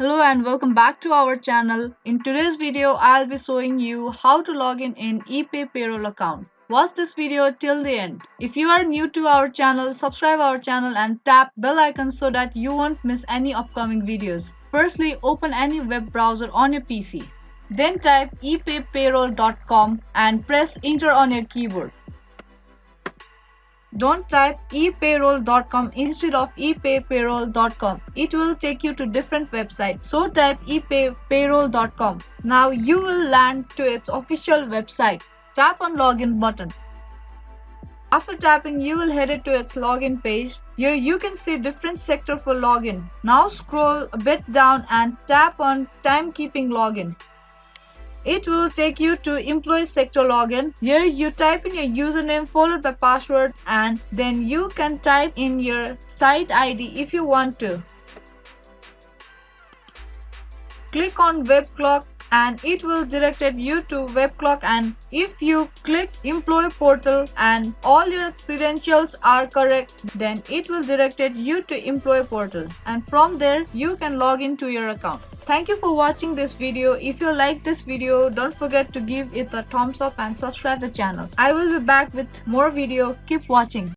Hello and welcome back to our channel. In today's video, I'll be showing you how to log in Epay Payroll account. Watch this video till the end. If you are new to our channel, subscribe our channel and tap bell icon so that you won't miss any upcoming videos. Firstly, open any web browser on your PC. Then type epaypayroll.com and press enter on your keyboard. Don't type epayroll.com instead of epaypayroll.com. It will take you to different website. So type epaypayroll.com. Now you will land to its official website. Tap on login button. After tapping, you will head it to its login page. Here you can see different sector for login. Now scroll a bit down and tap on timekeeping login. It will take you to employee sector login. Here you type in your username followed by password and then you can type in your site ID if you want to. Click on web clock and it will direct you to web clock, and if you click employee portal and all your credentials are correct, then it will direct you to employee portal, and from there you can log into your account. Thank you for watching this video. If you like this video, don't forget to give it a thumbs up and subscribe the channel. I will be back with more video. Keep watching.